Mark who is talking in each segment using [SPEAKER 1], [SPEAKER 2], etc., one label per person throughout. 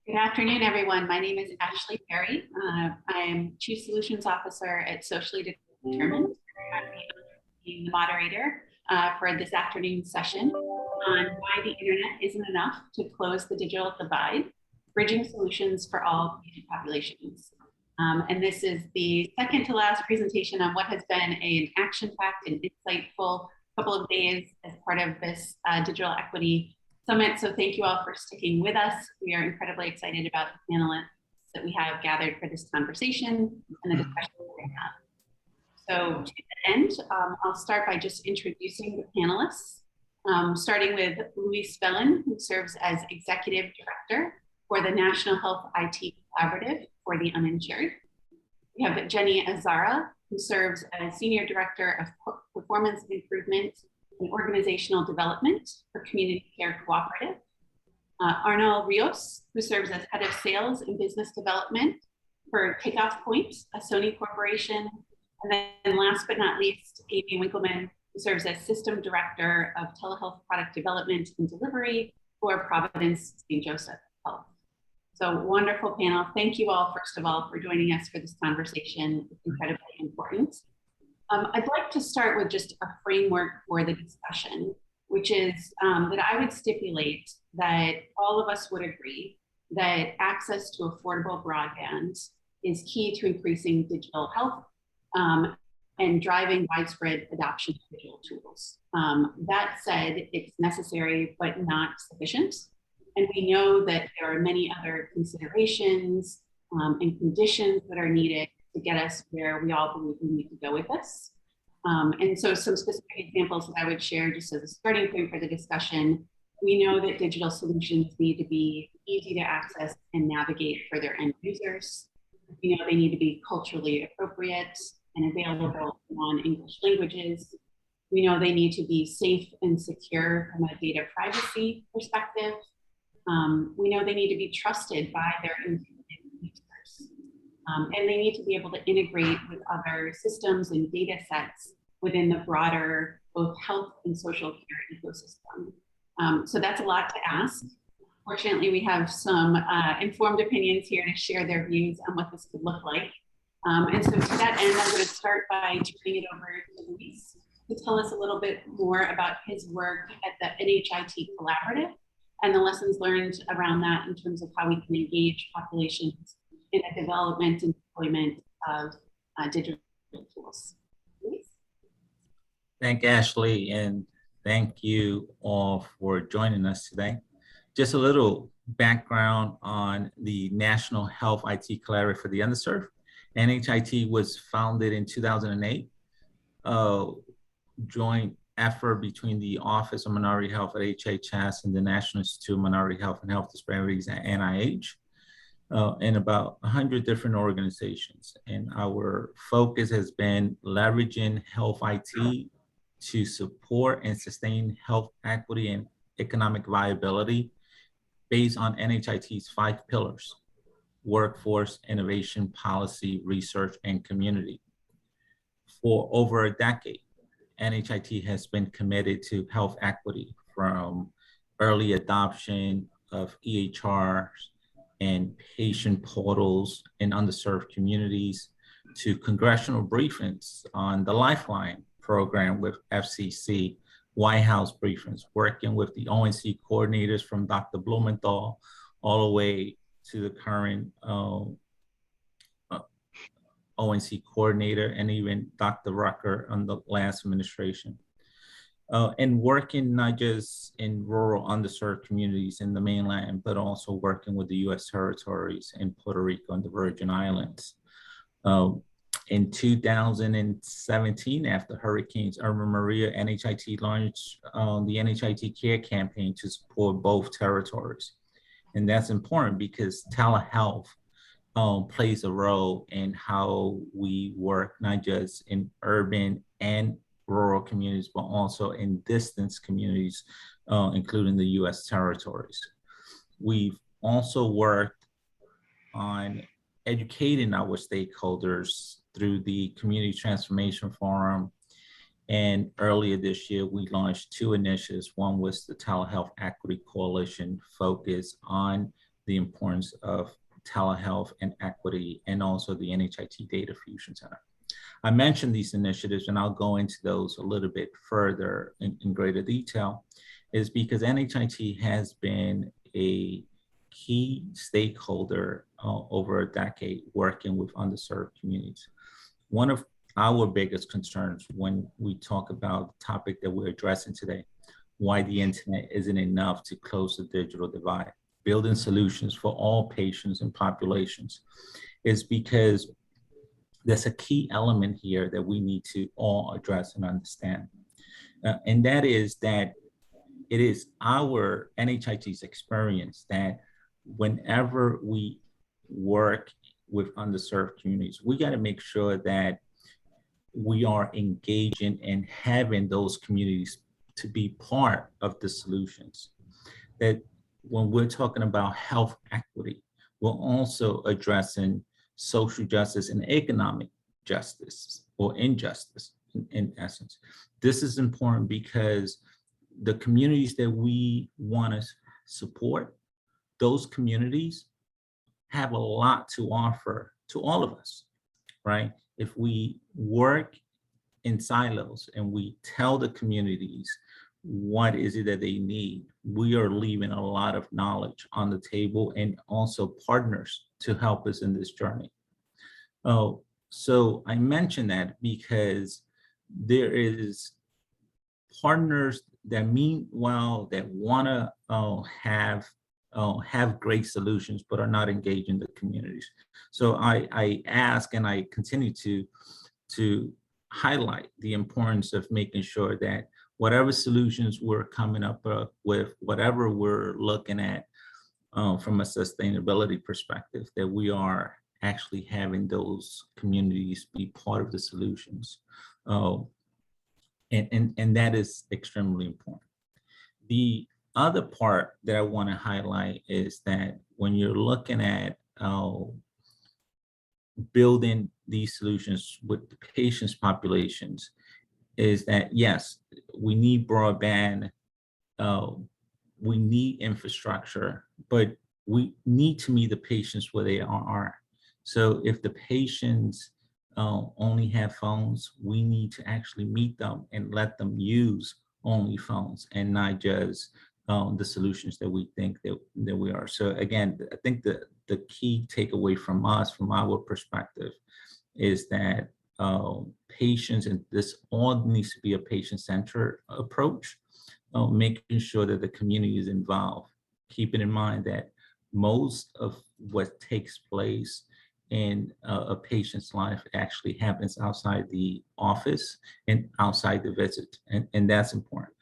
[SPEAKER 1] Good afternoon, everyone. My name is Ashley Perry. I'm Chief Solutions Officer at Socially Determined. I'm the moderator for this afternoon's session on why the internet isn't enough to close the digital divide, bridging solutions for all patient populations. And this is the second to last presentation on what has been an action-packed and insightful couple of days as part of this digital equity summit. So thank you all for sticking with us. We are incredibly excited about the panelists that we have gathered for this conversation and the discussion we're going to have. So to that end, I'll start by just introducing the panelists, starting with Louise Spellin, who serves as Executive Director for the National Health IT Collaborative for the Uninsured. We have Jenny Azara, who serves as Senior Director of Performance Improvement and Organizational Development for Community Care Cooperative. Arnal Rios, who serves as Head of Sales and Business Development for Takeoff Point, a Sony corporation. And then last but not least, Amy Winkleman, who serves as System Director of Telehealth Product Development and Delivery for Providence St. Joseph Health. So wonderful panel. Thank you all, first of all, for joining us for this conversation. It's incredibly important. I'd like to start with just a framework for the discussion, which is that I would stipulate that all of us would agree that access to affordable broadband is key to increasing digital health and driving widespread adoption of digital tools. That said, it's necessary but not sufficient. And we know that there are many other considerations and conditions that are needed to get us where we all believe we need to go with this. And so some specific examples that I would share just as a starting point for the discussion. We know that digital solutions need to be easy to access and navigate for their end users. We know they need to be culturally appropriate and available in non-English languages. We know they need to be safe and secure from a data privacy perspective. We know they need to be trusted by their intended users. And they need to be able to integrate with other systems and data sets within the broader both health and social care ecosystem. So that's a lot to ask. Fortunately, we have some informed opinions here to share their views on what this could look like. And so to that end, I'm going to start by turning it over to Luis to tell us a little bit more about his work at the NHIT Collaborative and the lessons learned around that in terms of how we can engage populations in the development and deployment of digital tools. Luis?
[SPEAKER 2] Thank Ashley, and thank you all for joining us today. Just a little background on the National Health IT Collaborative for the Underserved. NHIT was founded in 2008, joint effort between the Office of Minority Health at HHS and the National Institute of Minority Health and Health Disparities at NIH, and about 100 different organizations. And our focus has been leveraging health IT to support and sustain health equity and economic viability based on NHIT's 5 pillars: workforce, innovation, policy, research, and community. For over a decade, NHIT has been committed to health equity, from early adoption of EHRs and patient portals in underserved communities to congressional briefings on the Lifeline program with Fqhc, White House briefings, working with the ONC coordinators from Dr. Blumenthal all the way to the current ONC coordinator, and even Dr. Rucker on the last administration. And working not just in rural underserved communities in the mainland, but also working with the US territories in Puerto Rico and the Virgin Islands. In 2017, after Hurricanes Irma and Maria, NHIT launched the NHIT Care campaign to support both territories. And that's important because telehealth plays a role in how we work, not just in urban and rural communities, but also in distance communities, including the US territories. We've also worked on educating our stakeholders through the Community Transformation Forum And earlier this year, we launched 2 initiatives. One was the Telehealth Equity Coalition, focused on the importance of telehealth and equity, and also the NHIT Data Fusion Center. I mentioned these initiatives, and I'll go into those a little bit further in greater detail, is because NHIT has been a key stakeholder over a decade working with underserved communities. One of our biggest concerns when we talk about the topic that we're addressing today, why the internet isn't enough to close the digital divide, building solutions for all patients and populations, is because there's a key element here that we need to all address and understand. And that is that it is our NHIT's experience that whenever we work with underserved communities, we got to make sure that we are engaging and having those communities to be part of the solutions. That when we're talking about health equity, we're also addressing social justice and economic justice or injustice in essence. This is important because the communities that we want to support, those communities have a lot to offer to all of us, right? If we work in silos and we tell the communities what is it that they need, we are leaving a lot of knowledge on the table and also partners to help us in this journey. Oh, so I mention that because there is partners that mean well, that want to have great solutions, but are not engaged in the communities. So I ask and I continue to highlight the importance of making sure that whatever solutions we're coming up with, whatever we're looking at from a sustainability perspective, that we are actually having those communities be part of the solutions. And that is extremely important. The other part that I want to highlight is that when you're looking at building these solutions with the patients' populations, is that yes, we need broadband, we need infrastructure, but we need to meet the patients where they are. So if the patients only have phones, we need to actually meet them and let them use only phones and not just the solutions that we think that we are. So again, I think the key takeaway from us, from our perspective, is that patients, and this all needs to be a patient-centered approach, making sure that the community is involved, keeping in mind that most of what takes place in a patient's life actually happens outside the office and outside the visit, and that's important.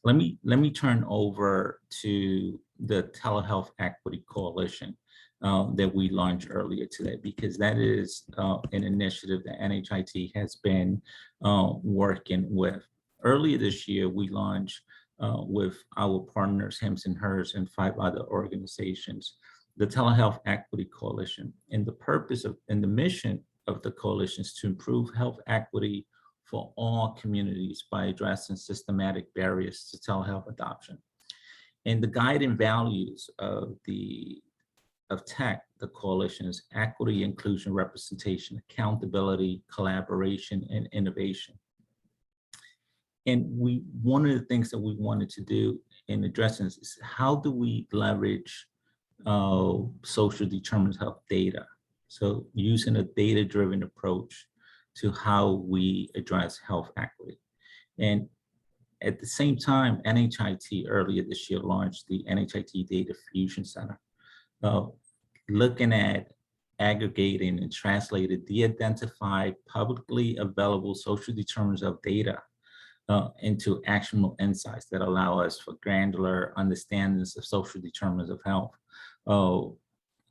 [SPEAKER 2] Let me turn over to the Telehealth Equity Coalition that we launched earlier today, because that is an initiative that NHIT has been working with. Earlier this year, we launched with our partners, Hims and Hers, and 5 other organizations, the Telehealth Equity Coalition. And the purpose of and the mission of the coalition is to improve health equity for all communities by addressing systematic barriers to telehealth adoption. And the guiding values of TECH, the coalition, is equity, inclusion, representation, accountability, collaboration, and innovation. And one of the things that we wanted to do in addressing this is, how do we leverage social determinants of health data? So using a data-driven approach to how we address health equity. And at the same time, NHIT earlier this year launched the NHIT Data Fusion Center, looking at aggregating and translating de-identified, publicly available social determinants of data into actionable insights that allow us for granular understandings of social determinants of health,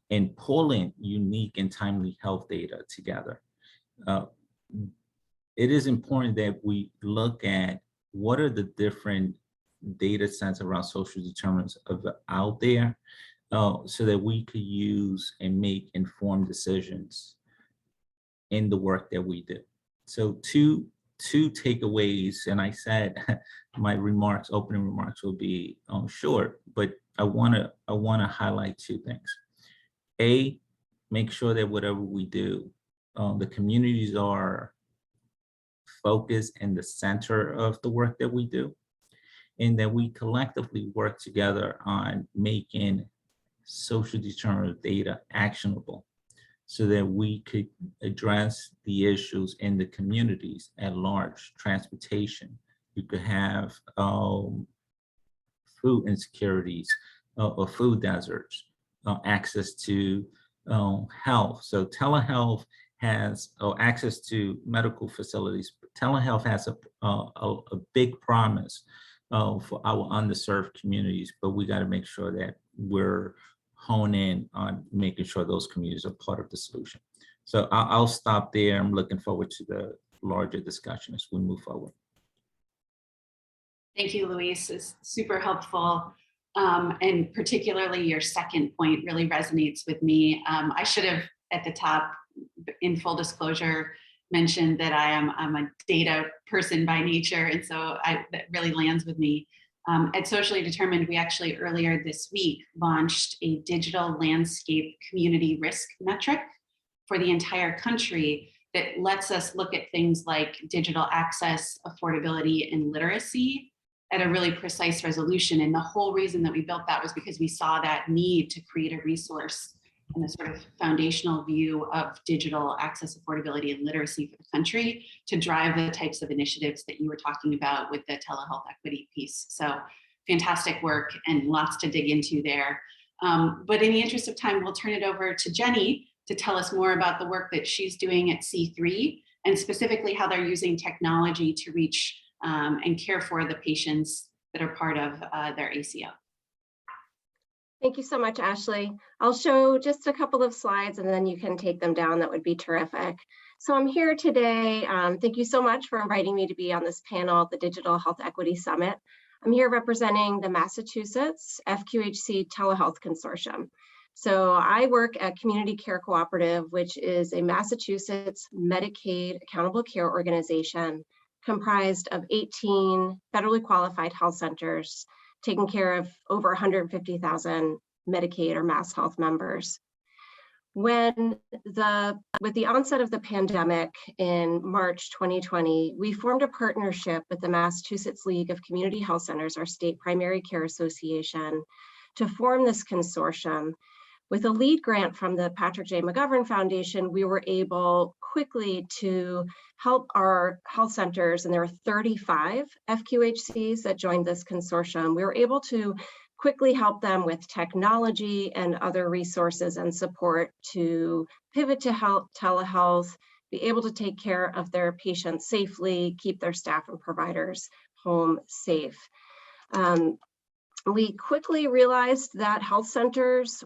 [SPEAKER 2] and pulling unique and timely health data together. It is important that we look at what are the different data sets around social determinants out there, so that we could use and make informed decisions in the work that we do. So 2 two takeaways, and I said my opening remarks will be short, but I want to highlight two things. A, make sure that whatever we do, the communities are focused in the center of the work that we do, and that we collectively work together on making social determinant data actionable so that we could address the issues in the communities at large. Transportation, you could have food insecurities or food deserts, access to health. So telehealth has access to medical facilities. Telehealth has a big promise for our underserved communities, but we got to make sure that we're honing in on making sure those communities are part of the solution. So I'll stop there. I'm looking forward to the larger discussion as we move forward.
[SPEAKER 1] Thank you, Luis. It's super helpful. And particularly your second point really resonates with me. I should have at the top, in full disclosure, mentioned that I'm a data person by nature. And so that really lands with me. At Socially Determined, we actually earlier this week launched a digital landscape community risk metric for the entire country that lets us look at things like digital access, affordability, and literacy at a really precise resolution. And the whole reason that we built that was because we saw that need to create a resource and a sort of foundational view of digital access, affordability, and literacy for the country to drive the types of initiatives that you were talking about with the telehealth equity piece. So fantastic work and lots to dig into there. But in the interest of time, we'll turn it over to Jenny to tell us more about the work that she's doing at C3 and specifically how they're using technology to reach and care for the patients that are part of their ACO.
[SPEAKER 3] Thank you so much, Ashley. I'll show just a couple of slides and then you can take them down. That would be terrific. So I'm here today. Thank you so much for inviting me to be on this panel at the Digital Health Equity Summit. I'm here representing the Massachusetts Fqhc Telehealth Consortium. So I work at Community Care Cooperative, which is a Massachusetts Medicaid accountable care organization comprised of 18 federally qualified health centers taking care of over 150,000 Medicaid or Mass Health members. With the onset of the pandemic in March 2020, we formed a partnership with the Massachusetts League of Community Health Centers, our state primary care association, to form this consortium. With a lead grant from the Patrick J. McGovern Foundation, we were able quickly to help our health centers, and there were 35 Fqhcs that joined this consortium. We were able to quickly help them with technology and other resources and support to pivot to telehealth, be able to take care of their patients safely, keep their staff and providers home safe. We quickly realized that health centers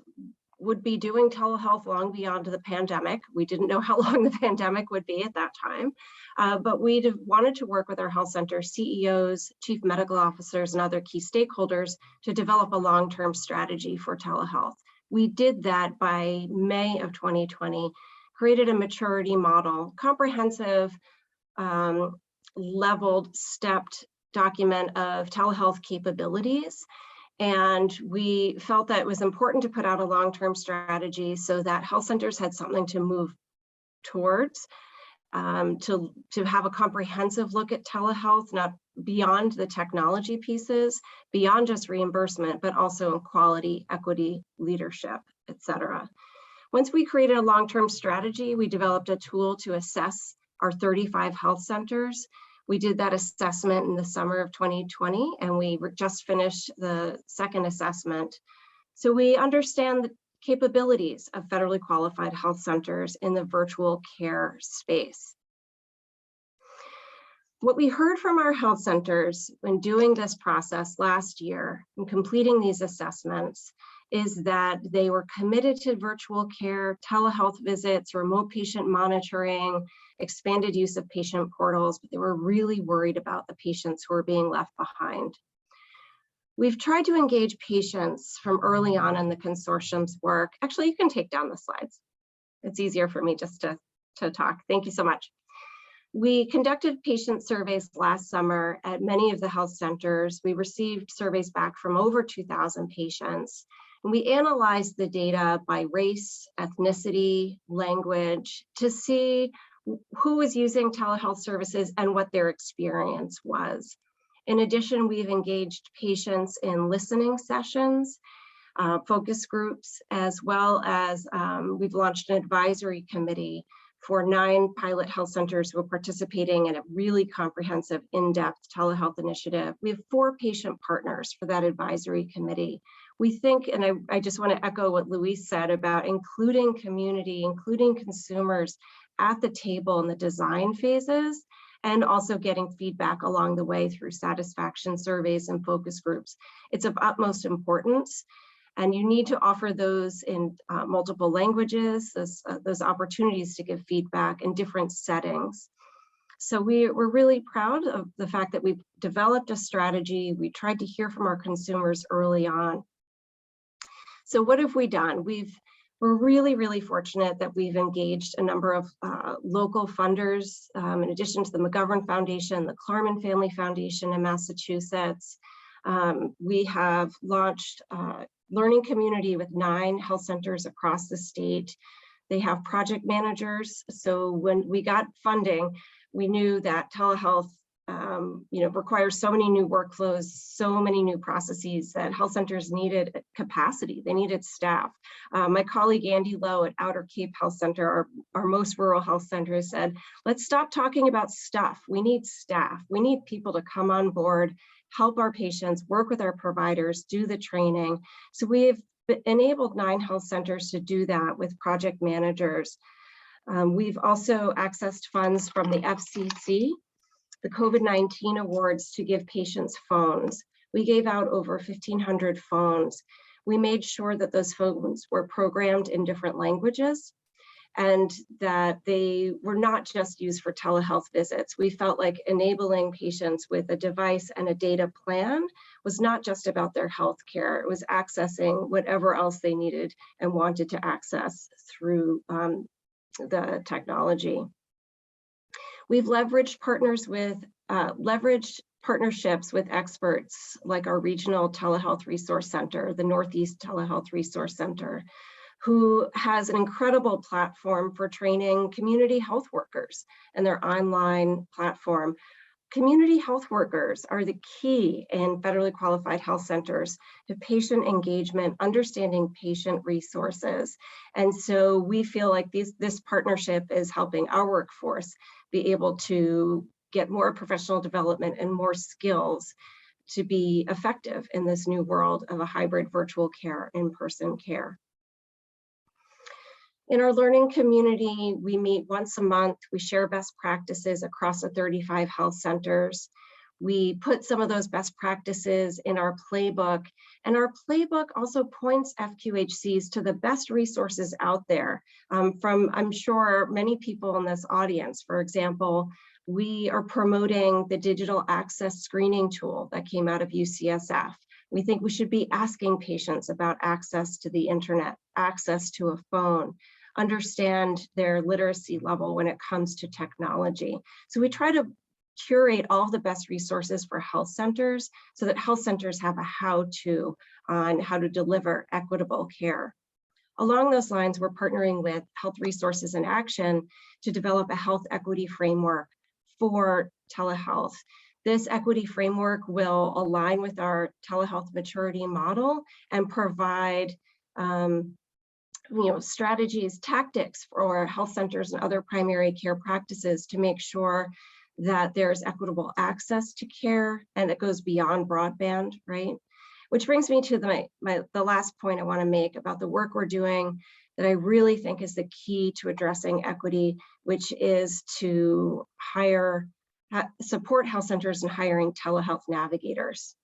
[SPEAKER 3] would be doing telehealth long beyond the pandemic. We didn't know how long the pandemic would be at that time, but we wanted to work with our health center CEOs, chief medical officers, and other key stakeholders to develop a long-term strategy for telehealth. We did that by May of 2020, created a maturity model, comprehensive, leveled, stepped document of telehealth capabilities. And we felt that it was important to put out a long-term strategy so that health centers had something to move towards, to have a comprehensive look at telehealth, not beyond the technology pieces, beyond just reimbursement, but also in quality, equity, leadership, et cetera. Once we created a long-term strategy, we developed a tool to assess our 35 health centers. We did that assessment in the summer of 2020, and we just finished the second assessment. So we understand the capabilities of federally qualified health centers in the virtual care space. What we heard from our health centers when doing this process last year and completing these assessments is that they were committed to virtual care, telehealth visits, remote patient monitoring, expanded use of patient portals, but they were really worried about the patients who were being left behind. We've tried to engage patients from early on in the consortium's work. Actually, you can take down the slides. It's easier for me just to talk. Thank you so much. We conducted patient surveys last summer at many of the health centers. We received surveys back from over 2,000 patients. And we analyzed the data by race, ethnicity, language to see who was using telehealth services and what their experience was. In addition, we've engaged patients in listening sessions, focus groups, as well as we've launched an advisory committee for 9 pilot health centers who are participating in a really comprehensive, in-depth telehealth initiative. We have 4 patient partners for that advisory committee. We think, and I just want to echo what Luis said about including community, including consumers at the table in the design phases, and also getting feedback along the way through satisfaction surveys and focus groups. It's of utmost importance. And you need to offer those in multiple languages, those opportunities to give feedback in different settings. So we're really proud of the fact that we've developed a strategy. We tried to hear from our consumers early on. So what have we done? We're really, really fortunate that we've engaged a number of local funders, in addition to the McGovern Foundation, the Klarman Family Foundation in Massachusetts. We have launched learning community with 9 health centers across the state. They have project managers. So when we got funding, we knew that telehealth requires so many new workflows, so many new processes that health centers needed capacity, they needed staff. My colleague Andy Lowe at Outer Cape Health Center, our most rural health center, said, let's stop talking about stuff. We need staff. We need people to come on board, help our patients, work with our providers, do the training. So we've enabled 9 health centers to do that with project managers. We've also accessed funds from the Fqhc, the COVID-19 awards, to give patients phones. We gave out over 1,500 phones. We made sure that those phones were programmed in different languages and that they were not just used for telehealth visits. We felt like enabling patients with a device and a data plan was not just about their health care. It was accessing whatever else they needed and wanted to access through the technology. We've leveraged partnerships with experts like our regional telehealth resource center, the Northeast Telehealth Resource Center, who has an incredible platform for training community health workers and their online platform. Community health workers are the key in federally qualified health centers to patient engagement, understanding patient resources. And so we feel like this partnership is helping our workforce be able to get more professional development and more skills to be effective in this new world of a hybrid virtual care, in-person care. In our learning community, we meet once a month. We share best practices across the 35 health centers. We put some of those best practices in our playbook, and our playbook also points Fqhcs to the best resources out there from, I'm sure, many people in this audience. For example, we are promoting the digital access screening tool that came out of UCSF. We think we should be asking patients about access to the internet, access to a phone, understand their literacy level when it comes to technology. So we try to curate all the best resources for health centers so that health centers have a how-to on how to deliver equitable care. Along those lines, we're partnering with Health Resources in Action to develop a health equity framework for telehealth. This equity framework will align with our telehealth maturity model and provide strategies, tactics for health centers and other primary care practices to make sure that there's equitable access to care and it goes beyond broadband, right? Which brings me to the last point I want to make about the work we're doing that I really think is the key to addressing equity, which is to support health centers in hiring telehealth navigators.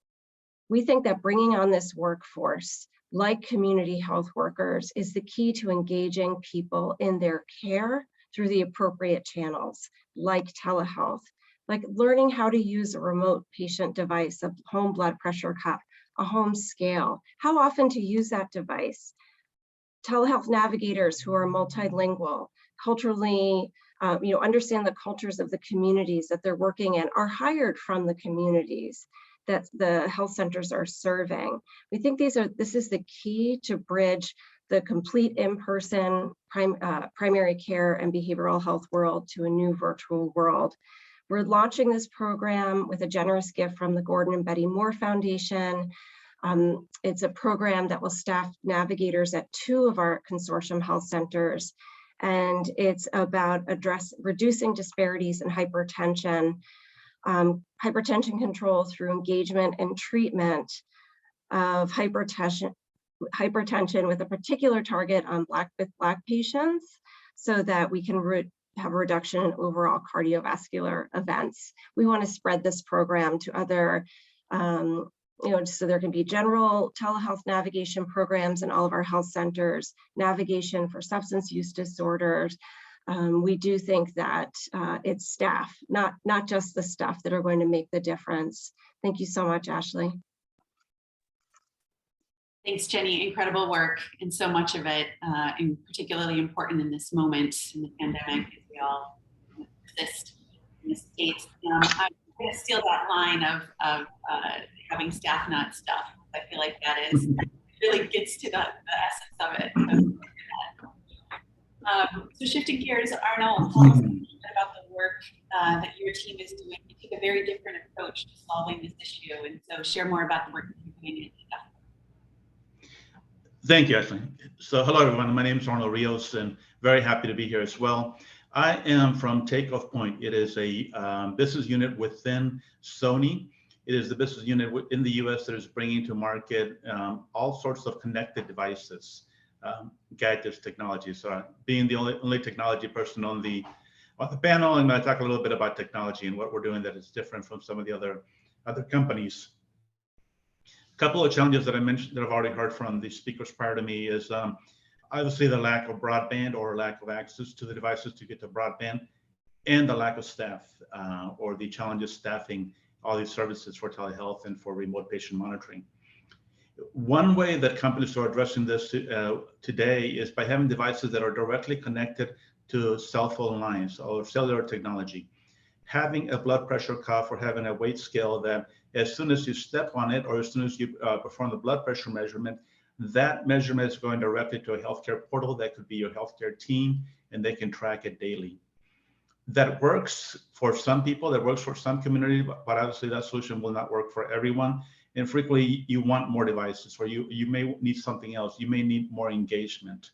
[SPEAKER 3] We think that bringing on this workforce, like community health workers, is the key to engaging people in their care through the appropriate channels, like telehealth, like learning how to use a remote patient device, a home blood pressure cuff, a home scale, how often to use that device. Telehealth navigators who are multilingual, culturally understand the cultures of the communities that they're working in, are hired from the communities that the health centers are serving. We think this is the key to bridge the complete in-person primary care and behavioral health world to a new virtual world. We're launching this program with a generous gift from the Gordon and Betty Moore Foundation. It's a program that will staff navigators at 2 of our consortium health centers. And it's about reducing disparities in hypertension, hypertension control through engagement and treatment of hypertension with a particular target on Black patients, so that we can have a reduction in overall cardiovascular events. We want to spread this program to other, so there can be general telehealth navigation programs in all of our health centers, navigation for substance use disorders. We do think that it's staff, not just the staff, that are going to make the difference. Thank you so much, Ashley.
[SPEAKER 1] Thanks, Jenny. Incredible work, and so much of it, and particularly important in this moment in the pandemic as we all persist in the States. I'm going to steal that line of having staff, not stuff. I feel like that really gets to the essence of it. So shifting gears, Arnold, tell us a little bit about the work that your team is doing. You take a very different approach to solving this issue, and so share more about the work that you're doing.
[SPEAKER 4] Thank you, Ashley. So hello, everyone. My name is Arnold Rios, and very happy to be here as well. I am from Takeoff Point. It is a business unit within Sony. It is the business unit in the US that is bringing to market all sorts of connected devices, gadgets, technology. So being the only technology person on the panel, I'm going to talk a little bit about technology and what we're doing that is different from some of the other companies. A couple of challenges that I mentioned that I've already heard from the speakers prior to me is obviously the lack of broadband or lack of access to the devices to get to broadband, and the lack of staff or the challenges staffing all these services for telehealth and for remote patient monitoring. One way that companies are addressing this today is by having devices that are directly connected to cell phone lines or cellular technology. Having a blood pressure cuff or having a weight scale that as soon as you step on it or as soon as you perform the blood pressure measurement, that measurement is going directly to a healthcare portal. That could be your healthcare team, and they can track it daily. That works for some people, that works for some community, but obviously that solution will not work for everyone. And frequently you want more devices, or you may need something else. You may need more engagement.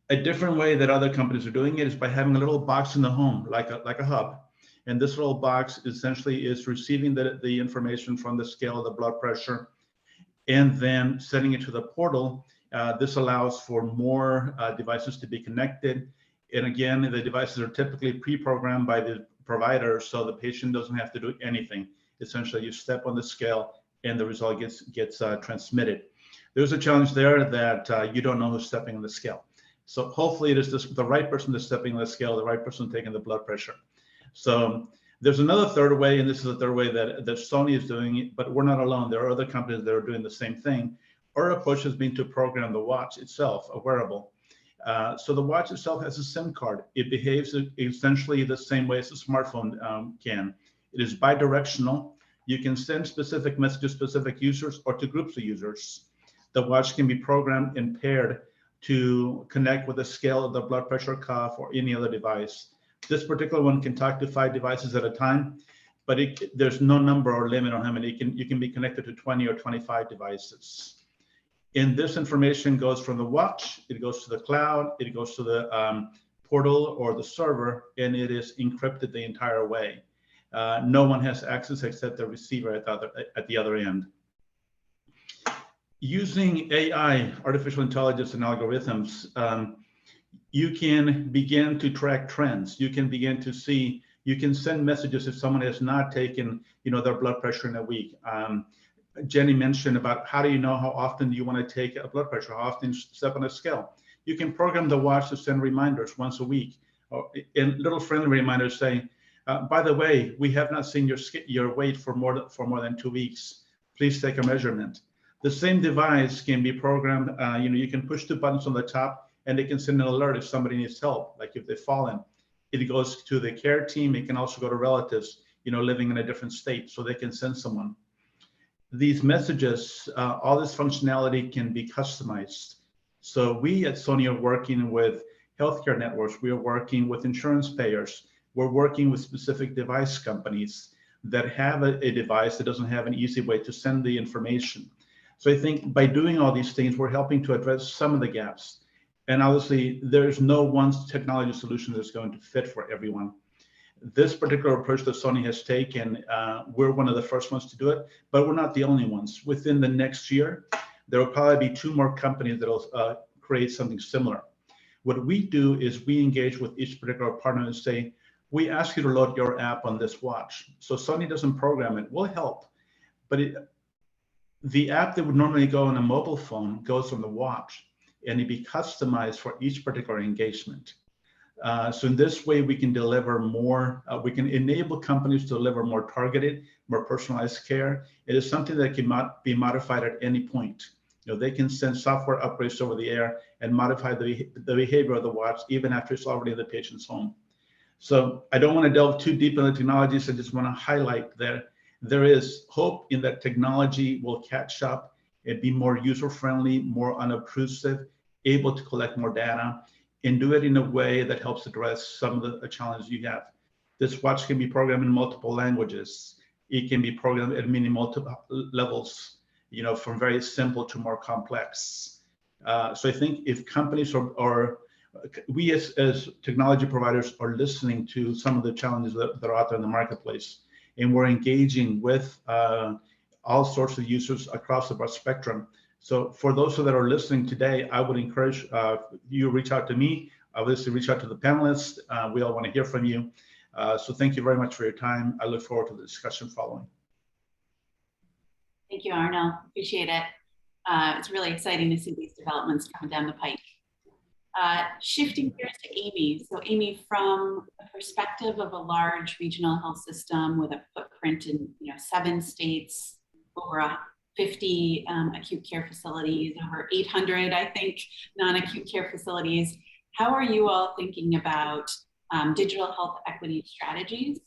[SPEAKER 4] A different way that other companies are doing it is by having a little box in the home, like a hub. And this little box essentially is receiving the information from the scale of the blood pressure and then sending it to the portal. This allows for more devices to be connected. And again, the devices are typically pre-programmed by the provider, so the patient doesn't have to do anything. Essentially, you step on the scale and the result gets transmitted. There's a challenge there that you don't know who's stepping on the scale. So hopefully it is the right person that's stepping on the scale, the right person taking the blood pressure. So there's another third way, and this is the third way that Sony is doing it, but we're not alone. There are other companies that are doing the same thing. Our approach has been to program the watch itself, a wearable. So the watch itself has a SIM card. It behaves essentially the same way as a smartphone can. It is bidirectional. You can send specific messages to specific users or to groups of users. The watch can be programmed and paired to connect with the scale of the blood pressure cuff or any other device. This particular one can talk to 5 devices at a time, but there's no number or limit on how many. You can be connected to 20 or 25 devices. And this information goes from the watch, it goes to the cloud, it goes to the portal or the server, and it is encrypted the entire way. No one has access except the receiver at the other end. Using AI, artificial intelligence and algorithms, you can begin to track trends. You can begin to see, you can send messages if someone has not taken, their blood pressure in a week. Jenny mentioned about how do you know how often you want to take a blood pressure, how often you step on a scale. You can program the watch to send reminders once a week, and little friendly reminders saying, by the way, we have not seen your weight for more than 2 weeks. Please take a measurement. The same device can be programmed. You can push 2 buttons on the top, and they can send an alert if somebody needs help, like if they've fallen. It goes to the care team. It can also go to relatives, living in a different state, so they can send someone. These messages, all this functionality can be customized. So we at Sony are working with healthcare networks. We are working with insurance payers. We're working with specific device companies that have a device that doesn't have an easy way to send the information. So I think by doing all these things, we're helping to address some of the gaps. And obviously, there's no one technology solution that's going to fit for everyone. This particular approach that Sony has taken, we're one of the first ones to do it, but we're not the only ones. Within the next year, there will probably be 2 more companies that will create something similar. What we do is we engage with each particular partner and say, we ask you to load your app on this watch. So Sony doesn't program it, we'll help. But the app that would normally go on a mobile phone goes on the watch, and it be customized for each particular engagement. So in this way, we can deliver more, we can enable companies to deliver more targeted, more personalized care. It is something that can be modified at any point. They can send software upgrades over the air and modify the behavior of the watch even after it's already in the patient's home. So I don't want to delve too deep into technologies. I just want to highlight that there is hope in that technology will catch up and be more user-friendly, more unobtrusive, able to collect more data, and do it in a way that helps address some of the challenges you have. This watch can be programmed in multiple languages. It can be programmed at many multiple levels, from very simple to more complex. So I think if companies or we as technology providers are listening to some of the challenges that are out there in the marketplace, and we're engaging with all sorts of users across the broad spectrum. So for those that are listening today, I would encourage you to reach out to me. Obviously, reach out to the panelists. We all want to hear from you. So thank you very much for your time. I look forward to the discussion following.
[SPEAKER 1] Thank you, Arno. Appreciate it. It's really exciting to see these developments coming down the pike. Shifting gears to Amy. So Amy, from the perspective of a large regional health system with a footprint in 7 states, over 50 acute care facilities, over 800, I think, non-acute care facilities, how are you all thinking about digital health equity strategies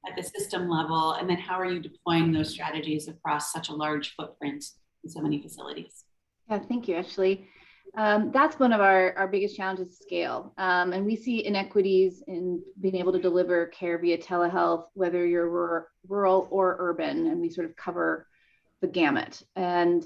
[SPEAKER 1] at the system level? And then how are you deploying those strategies across such a large footprint in so many facilities?
[SPEAKER 5] Yeah, thank you, Ashley. That's one of our biggest challenges, scale. And we see inequities in being able to deliver care via telehealth, whether you're rural or urban, and we sort of cover the gamut. And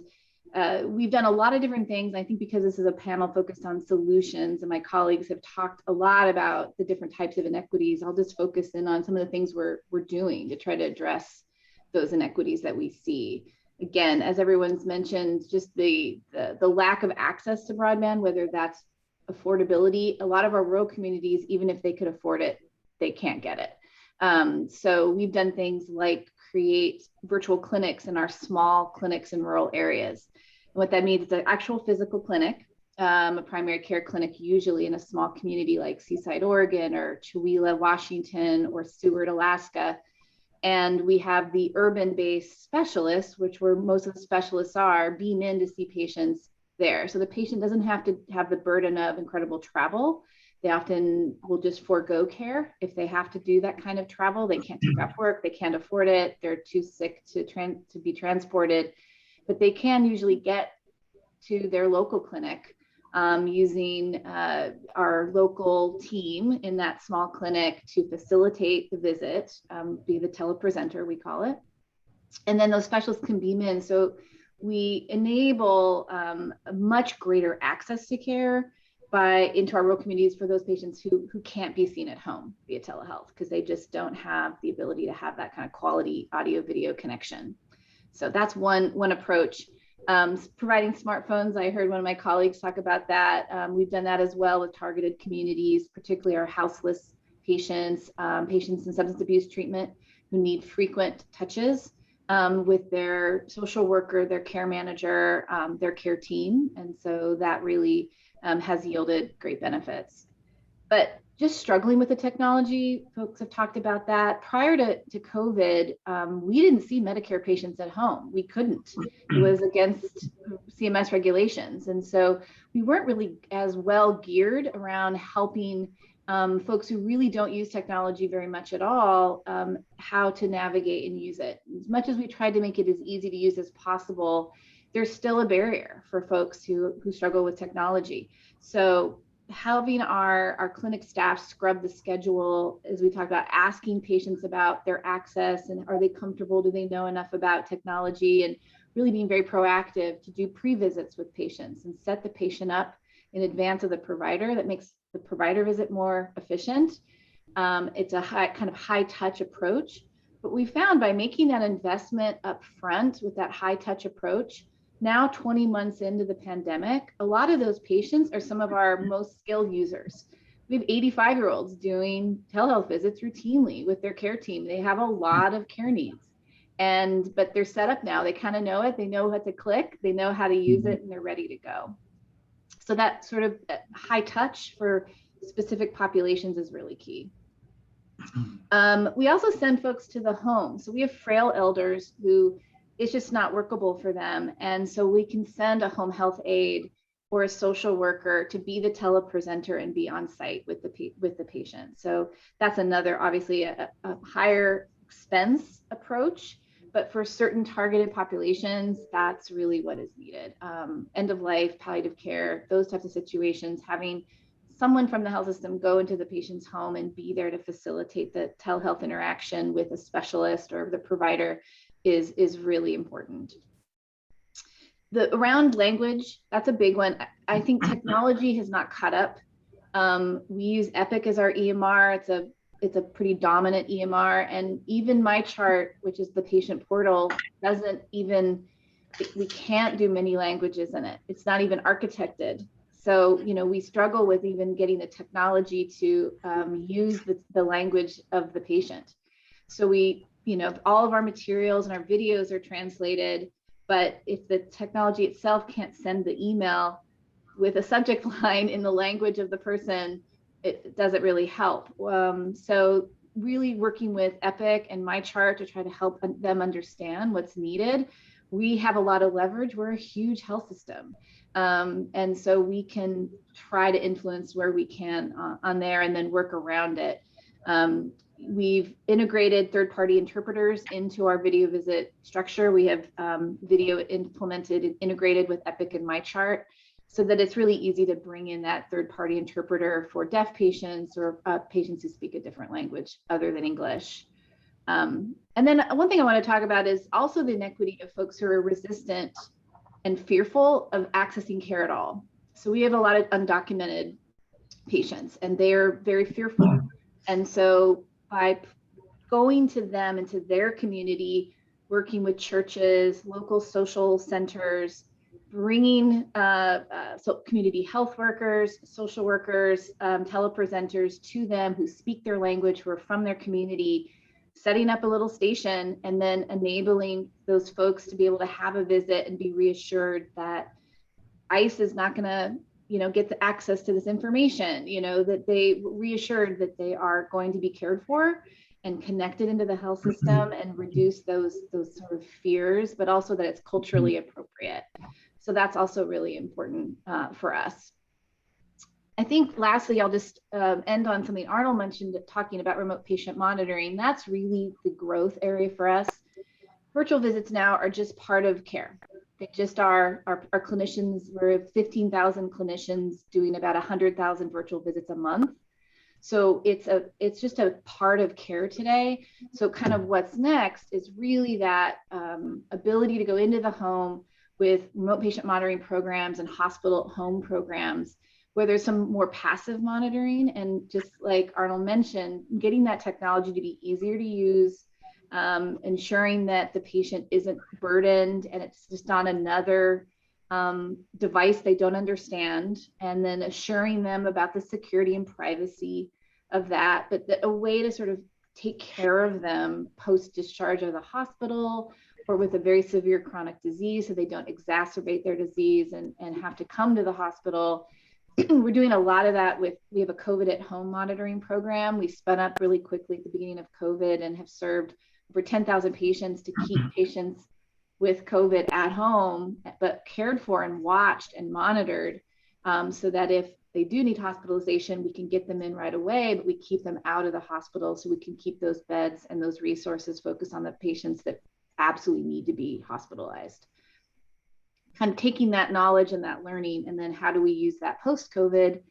[SPEAKER 5] we've done a lot of different things. I think because this is a panel focused on solutions and my colleagues have talked a lot about the different types of inequities, I'll just focus in on some of the things we're doing to try to address those inequities that we see. Again, as everyone's mentioned, just the lack of access to broadband, whether that's affordability. A lot of our rural communities, even if they could afford it, they can't get it. So we've done things like create virtual clinics in our small clinics in rural areas. And what that means is an actual physical clinic, a primary care clinic, usually in a small community like Seaside, Oregon, or Chewelah, Washington, or Seward, Alaska. And we have the urban-based specialists, which where most of the specialists are, beam in to see patients there. So the patient doesn't have to have the burden of incredible travel. They often will just forego care if they have to do that kind of travel. They can't take off work, they can't afford it, they're too sick to be transported, but they can usually get to their local clinic using our local team in that small clinic to facilitate the visit, be the telepresenter, we call it. And then those specialists can beam in. So we enable a much greater access to care into our rural communities for those patients who can't be seen at home via telehealth, because they just don't have the ability to have that kind of quality audio video connection. So that's one approach. Providing smartphones, I heard one of my colleagues talk about that. We've done that as well with targeted communities, particularly our houseless patients, patients in substance abuse treatment who need frequent touches with their social worker, their care manager, their care team. And so that really has yielded great benefits. But just struggling with the technology, folks have talked about that. Prior to COVID, we didn't see Medicare patients at home. We couldn't. It was against CMS regulations. And so we weren't really as well geared around helping folks who really don't use technology very much at all, how to navigate and use it. As much as we tried to make it as easy to use as possible, there's still a barrier for folks who struggle with technology. So having our clinic staff scrub the schedule, as we talked about, asking patients about their access and are they comfortable, do they know enough about technology, and really being very proactive to do pre-visits with patients and set the patient up in advance of the provider. That makes the provider visit more efficient. It's a kind of high touch approach, but we found by making that investment up front with that high touch approach, now 20 months into the pandemic, a lot of those patients are some of our most skilled users. We have 85-year-olds doing telehealth visits routinely with their care team. They have a lot of care needs, but they're set up now. They kind of know it. They know what to click. They know how to use it, and they're ready to go. So that sort of high touch for specific populations is really key. We also send folks to the home. So we have frail elders who it's just not workable for them. And so we can send a home health aide or a social worker to be the telepresenter and be on site with the patient. So that's another, obviously, a higher expense approach, but for certain targeted populations, that's really what is needed. End of life, palliative care, those types of situations, having someone from the health system go into the patient's home and be there to facilitate the telehealth interaction with a specialist or the provider is really important. Around language, that's a big one. I think technology has not caught up. We use Epic as our EMR. It's a pretty dominant EMR, and even MyChart, which is the patient portal, we can't do many languages in it. It's not even architected. So, we struggle with even getting the technology to use the language of the patient. So all of our materials and our videos are translated, but if the technology itself can't send the email with a subject line in the language of the person, it doesn't really help. So really working with Epic and MyChart to try to help them understand what's needed. We have a lot of leverage. We're a huge health system. And so we can try to influence where we can on there and then work around it. We've integrated third-party interpreters into our video visit structure. We have video implemented and integrated with Epic and MyChart so that it's really easy to bring in that third-party interpreter for deaf patients or patients who speak a different language other than English. And then one thing I want to talk about is also the inequity of folks who are resistant and fearful of accessing care at all. So we have a lot of undocumented patients and they're very fearful. And so by going to them and to their community, working with churches, local social centers, bringing community health workers, social workers, telepresenters to them who speak their language, who are from their community, setting up a little station and then enabling those folks to be able to have a visit and be reassured that ICE is not going to get the access to this information, that they reassured that they are going to be cared for and connected into the health system and reduce those sort of fears, but also that it's culturally appropriate. So that's also really important for us. I think lastly, I'll just end on something Arnold mentioned, talking about remote patient monitoring. That's really the growth area for us. Virtual visits now are just part of care. They just are our clinicians. We're 15,000 clinicians doing about 100,000 virtual visits a month. So it's just a part of care today. So kind of what's next is really that ability to go into the home with remote patient monitoring programs and hospital home programs, where there's some more passive monitoring, and just like Arnold mentioned, getting that technology to be easier to use, ensuring that the patient isn't burdened and it's just on another device they don't understand, and then assuring them about the security and privacy of that, but a way to sort of take care of them post-discharge of the hospital or with a very severe chronic disease so they don't exacerbate their disease and have to come to the hospital. We're doing a lot of that we have a COVID at home monitoring program. We spun up really quickly at the beginning of COVID and have served over 10,000 patients to keep patients with COVID at home, but cared for and watched and monitored so that if they do need hospitalization, we can get them in right away, but we keep them out of the hospital so we can keep those beds and those resources focused on the patients that absolutely need to be hospitalized. Kind of taking that knowledge and that learning, and then how do we use that post-COVID?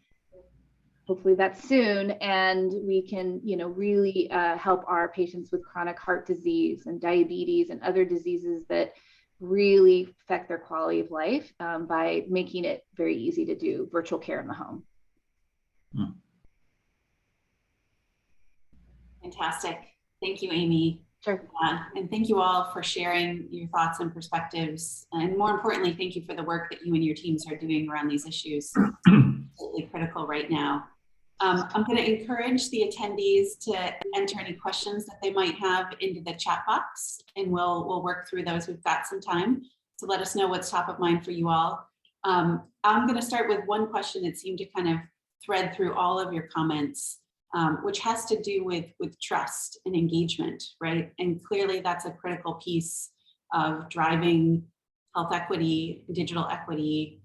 [SPEAKER 5] Hopefully that's soon, and we can, you know, really help our patients with chronic heart disease and diabetes and other diseases that really affect their quality of life by making it very easy to do virtual care in the home.
[SPEAKER 1] Fantastic. Thank you, Amy.
[SPEAKER 5] Sure.
[SPEAKER 1] And thank you all for sharing your thoughts and perspectives. And more importantly, thank you for the work that you and your teams are doing around these issues. Absolutely critical right now. I'm going to encourage the attendees to enter any questions that they might have into the chat box, and we'll work through those. We've got some time to let us know what's top of mind for you all. I'm going to start with one question that seemed to kind of thread through all of your comments, which has to do with trust and engagement, right? And clearly that's a critical piece of driving health equity, digital equity,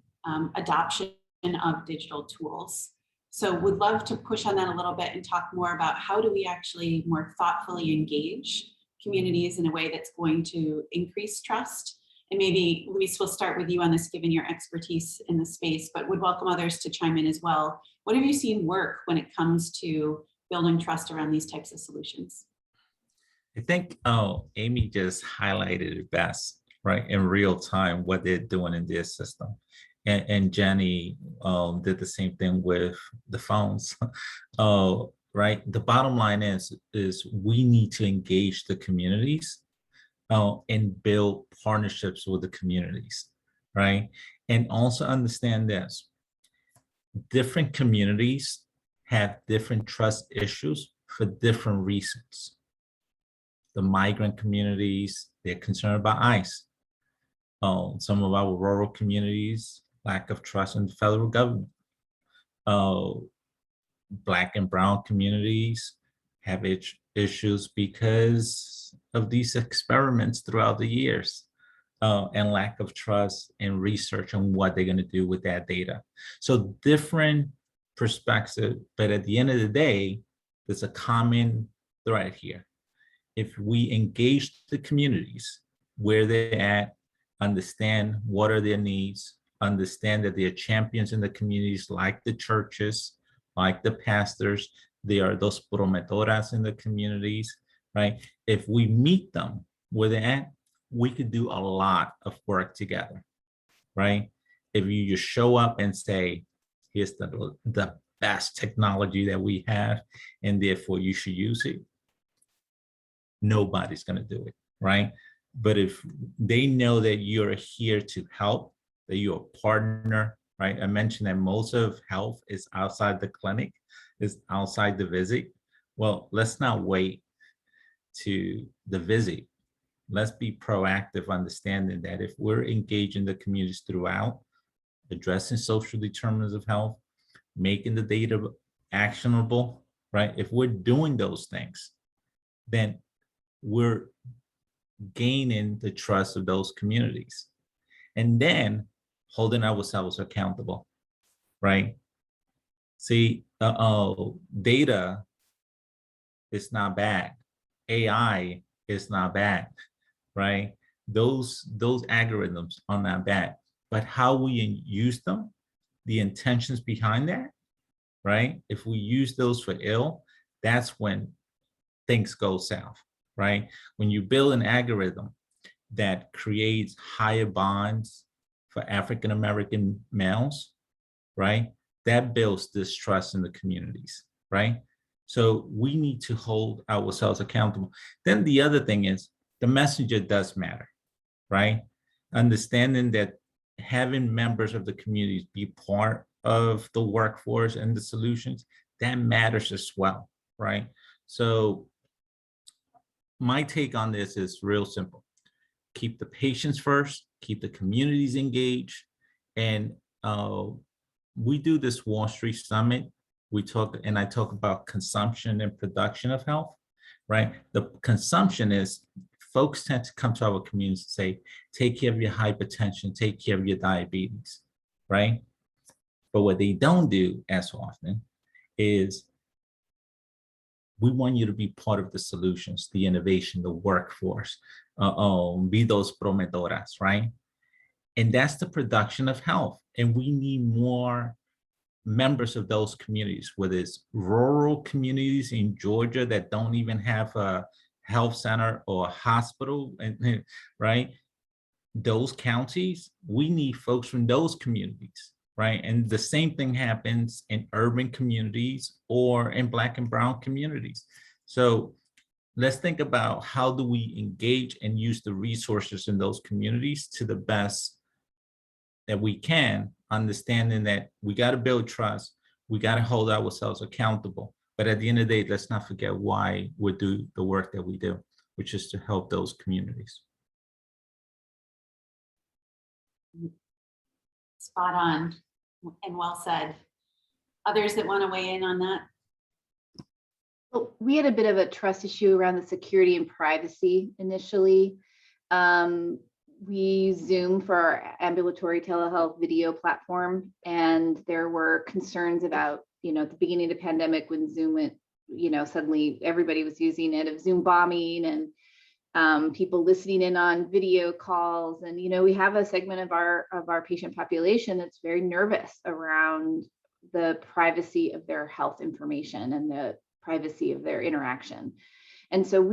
[SPEAKER 1] adoption of digital tools. So would love to push on that a little bit and talk more about how do we actually more thoughtfully engage communities in a way that's going to increase trust. And maybe Luis, we'll start with you on this, given your expertise in the space, but would welcome others to chime in as well. What have you seen work when it comes to building trust around these types of solutions?
[SPEAKER 2] I think Amy just highlighted it best, right? In real time, what they're doing in their system. And Jenny did the same thing with the phones, right? The bottom line is we need to engage the communities and build partnerships with the communities, right? And also understand this, different communities have different trust issues for different reasons. The migrant communities, they're concerned about ICE. Some of our rural communities, lack of trust in the federal government. Black and brown communities have issues because of these experiments throughout the years and lack of trust and research on what they're going to do with that data. So different perspectives, but at the end of the day, there's a common thread here. If we engage the communities where they're at, understand what are their needs, understand that they are champions in the communities, like the churches, like the pastors, they are those promotoras in the communities, right? If we meet them where they're at, we could do a lot of work together, right? If you just show up and say, here's the best technology that we have, and therefore you should use it, nobody's going to do it, right? But if they know that you're here to help, that you're a partner, right? I mentioned that most of health is outside the clinic, is outside the visit. Well, let's not wait to the visit. Let's be proactive, understanding that if we're engaging the communities throughout, addressing social determinants of health, making the data actionable, right? If we're doing those things, then we're gaining the trust of those communities, and then holding ourselves accountable, right? See, data is not bad. AI is not bad, right? Those algorithms are not bad, but how we use them, the intentions behind that, right? If we use those for ill, that's when things go south, right? When you build an algorithm that creates higher bonds for African-American males, right? That builds distrust in the communities, right? So we need to hold ourselves accountable. Then the other thing is the messenger does matter, right? Understanding that having members of the communities be part of the workforce and the solutions, that matters as well, right? So my take on this is real simple. Keep the patients first, keep the communities engaged. And we do this Wall Street Summit. I talk about consumption and production of health, right? The consumption is folks tend to come to our communities and say, take care of your hypertension, take care of your diabetes, right? But what they don't do as often is we want you to be part of the solutions, the innovation, the workforce, be those prometedoras, right? And that's the production of health. And we need more members of those communities, whether it's rural communities in Georgia that don't even have a health center or a hospital, right? Those counties, we need folks from those communities, right? And the same thing happens in urban communities or in Black and brown communities. So let's think about how do we engage and use the resources in those communities to the best that we can, understanding that we got to build trust, we got to hold ourselves accountable. But at the end of the day, let's not forget why we do the work that we do, which is to help those communities.
[SPEAKER 1] Spot on and well said. Others that want to weigh in on that?
[SPEAKER 5] Well, we had a bit of a trust issue around the security and privacy initially. We use Zoom for our ambulatory telehealth video platform, and there were concerns about, at the beginning of the pandemic when Zoom went, suddenly everybody was using it, of Zoom bombing and people listening in on video calls. And, we have a segment of our patient population that's very nervous around the privacy of their health information and the privacy of their interaction. And so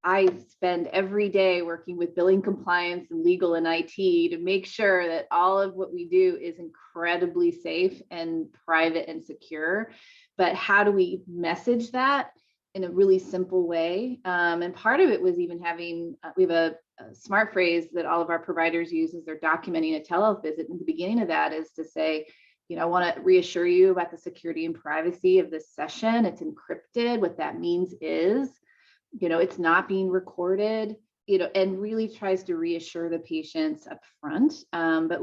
[SPEAKER 5] I spend every day working with billing compliance and legal and IT to make sure that all of what we do is incredibly safe and private and secure. But how do we message that in a really simple way? And part of it was even having, we have a smart phrase that all of our providers use as they're documenting a telehealth visit. And the beginning of that is to say, I want to reassure you about the security and privacy of this session. It's encrypted. What that means is, it's not being recorded, and really tries to reassure the patients up front. But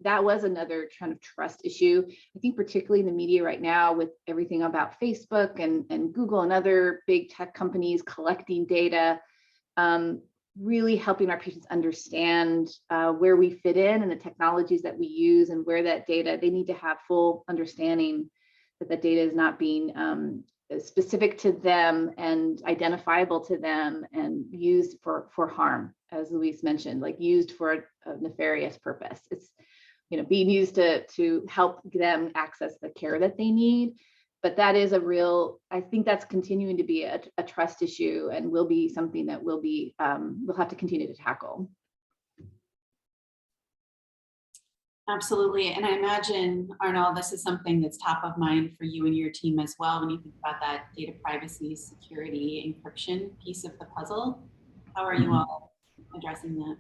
[SPEAKER 5] that was another kind of trust issue. I think particularly in the media right now with everything about Facebook and Google and other big tech companies collecting data, really helping our patients understand where we fit in and the technologies that we use and where that data, they need to have full understanding that the data is not being specific to them and identifiable to them and used for harm, as Luis mentioned, like used for a nefarious purpose. It's being used to help them access the care that they need. But that is I think that's continuing to be a trust issue and will be something that we'll have to continue to tackle.
[SPEAKER 1] Absolutely. And I imagine, Arnold, this is something that's top of mind for you and your team as well when you think about that data privacy, security, encryption piece of the puzzle. How are you all addressing that?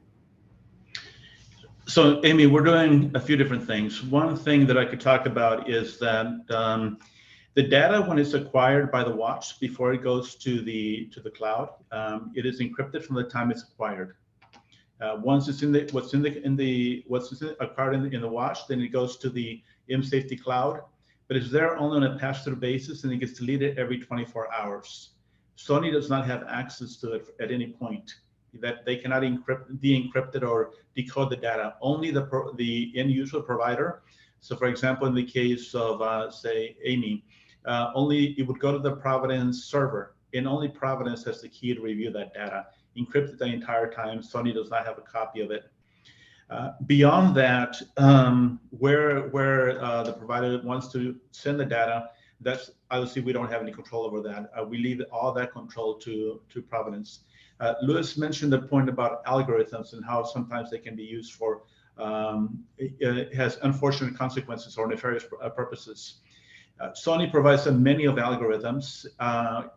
[SPEAKER 4] So, Amy, we're doing a few different things. One thing that I could talk about is that the data, when it's acquired by the watch before it goes to the cloud, it is encrypted from the time it's acquired. Once it's acquired in the watch, then it goes to the M-Safety cloud, but it's there only on a pass-through basis, and it gets deleted every 24 hours. Sony does not have access to it at any point. That they cannot de-encrypt it or decode the data. Only the end user provider. So, for example, in the case of say Amy, only it would go to the Providence server, and only Providence has the key to review that data. Encrypted the entire time. Sony does not have a copy of it. Beyond that, where the provider wants to send the data, that's obviously we don't have any control over that. We leave all that control to Providence. Lewis mentioned the point about algorithms and how sometimes they can be used for it has unfortunate consequences or nefarious purposes. Sony provides many of the algorithms,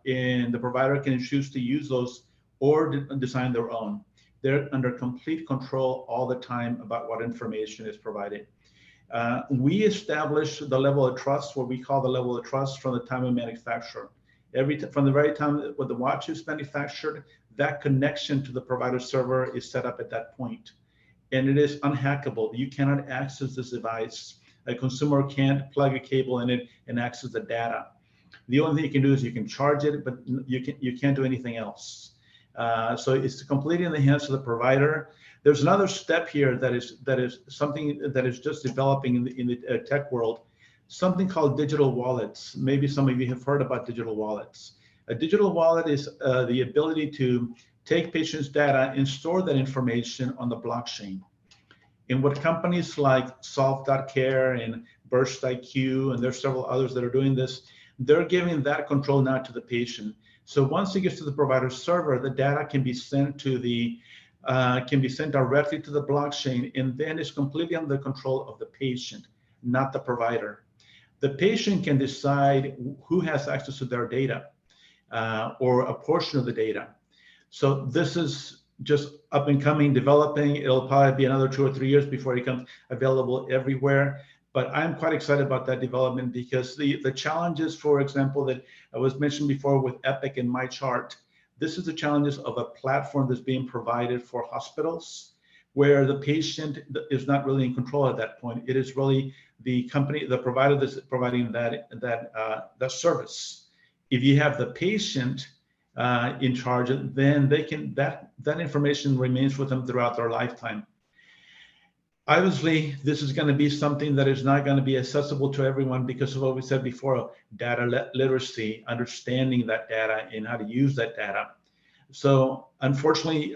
[SPEAKER 4] and the provider can choose to use those or design their own. They're under complete control all the time about what information is provided. We establish the level of trust, what we call the level of trust, from the time of manufacture. From the very time when the watch is manufactured, that connection to the provider server is set up at that point. And it is unhackable. You cannot access this device. A consumer can't plug a cable in it and access the data. The only thing you can do is you can charge it, but you can't do anything else. So it's completely in the hands of the provider. There's another step here that is something that is just developing in the tech world, something called digital wallets. Maybe some of you have heard about digital wallets. A digital wallet is the ability to take patients' data and store that information on the blockchain. And what companies like Solve.care and Burst IQ, and there's several others that are doing this, they're giving that control now to the patient. So once it gets to the provider server, the data can be sent to directly to the blockchain, and then it's completely under the control of the patient, not the provider. The patient can decide who has access to their data or a portion of the data. So this is just up and coming, developing. It'll probably be another 2 or 3 years before it becomes available everywhere. But I'm quite excited about that development because the challenges, for example, that was mentioned before with Epic and MyChart, this is the challenges of a platform that's being provided for hospitals where the patient is not really in control at that point. It is really the company, the provider that's providing that service. If you have the patient in charge, then they can that information remains with them throughout their lifetime. Obviously, this is going to be something that is not going to be accessible to everyone because of what we said before, data literacy, understanding that data and how to use that data. So unfortunately,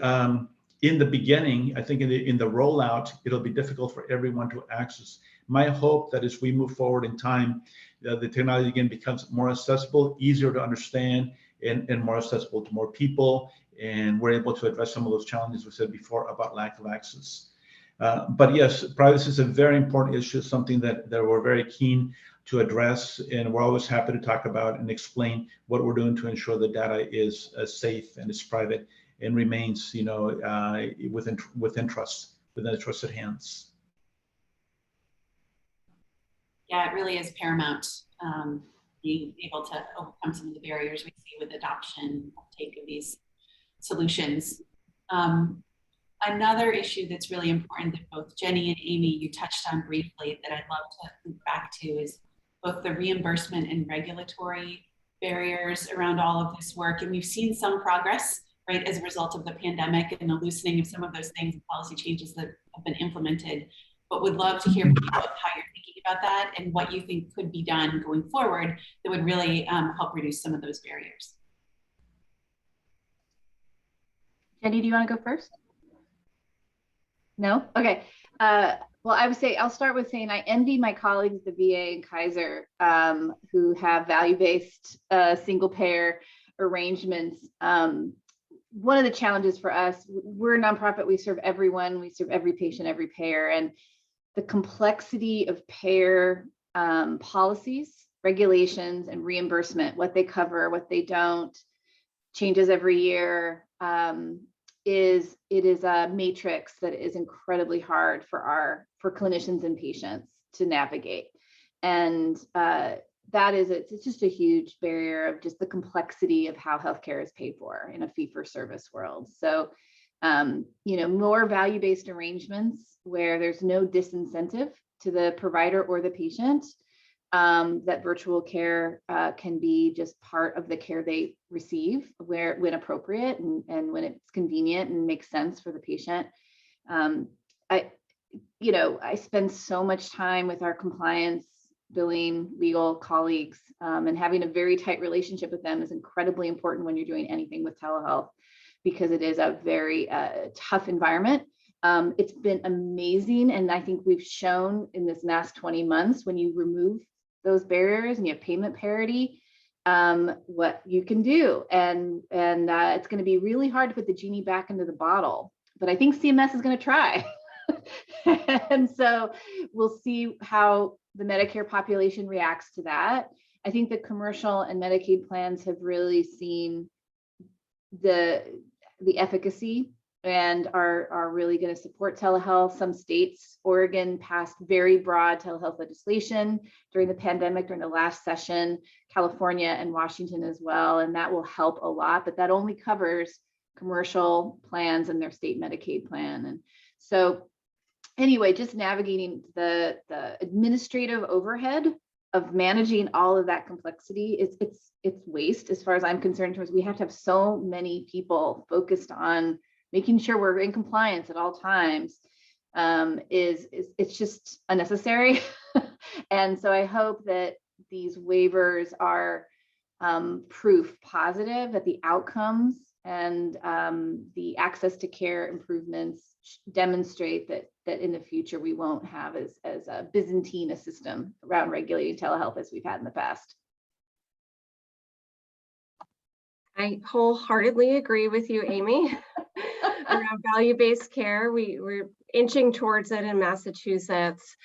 [SPEAKER 4] in the beginning, I think in the rollout, it'll be difficult for everyone to access. My hope that as we move forward in time, the technology again becomes more accessible, easier to understand, and more accessible to more people. And we're able to address some of those challenges we said before about lack of access. But yes, privacy is a very important issue, something that we're very keen to address, and we're always happy to talk about and explain what we're doing to ensure the data is safe and is private and remains, within the trusted hands.
[SPEAKER 1] Yeah, it really is paramount, being able to overcome some of the barriers we see with adoption, uptake of these solutions. Another issue that's really important that both Jenny and Amy, you touched on briefly that I'd love to loop back to is both the reimbursement and regulatory barriers around all of this work. And we've seen some progress, right, as a result of the pandemic and the loosening of some of those things and policy changes that have been implemented. But would love to hear about how you're thinking about that and what you think could be done going forward that would really help reduce some of those barriers.
[SPEAKER 5] Jenny, do you want to go first? No? Okay. Well, I would say, I'll start with saying I envy my colleagues at the VA and Kaiser who have value-based single payer arrangements. One of the challenges for us, we're a nonprofit, we serve everyone, we serve every patient, every payer, and the complexity of payer policies, regulations, and reimbursement, what they cover, what they don't, changes every year, it is a matrix that is incredibly hard for clinicians and patients to navigate. And it's just a huge barrier of just the complexity of how healthcare is paid for in a fee-for-service world. So, more value-based arrangements where there's no disincentive to the provider or the patient, that virtual care can be just part of the care they receive when appropriate and when it's convenient and makes sense for the patient. I spend so much time with our compliance, billing, legal colleagues, and having a very tight relationship with them is incredibly important when you're doing anything with telehealth, because it is a very tough environment. It's been amazing. And I think we've shown in this last 20 months, when you remove those barriers and you have payment parity, what you can do. And it's going to be really hard to put the genie back into the bottle, but I think CMS is going to try. And so we'll see how the Medicare population reacts to that. I think the commercial and Medicaid plans have really seen the efficacy and are really going to support telehealth. Some states, Oregon passed very broad telehealth legislation during the pandemic, during the last session, California and Washington as well, and that will help a lot, but that only covers commercial plans and their state Medicaid plan. And so anyway, just navigating the administrative overhead of managing all of that complexity, it's waste as far as I'm concerned, in terms we have to have so many people focused on making sure we're in compliance at all times, it's just unnecessary. And so I hope that these waivers are proof positive that the outcomes and the access to care improvements demonstrate that in the future we won't have as a Byzantine a system around regulating telehealth as we've had in the past.
[SPEAKER 3] I wholeheartedly agree with you, Amy. Around value-based care, we're inching towards it in Massachusetts.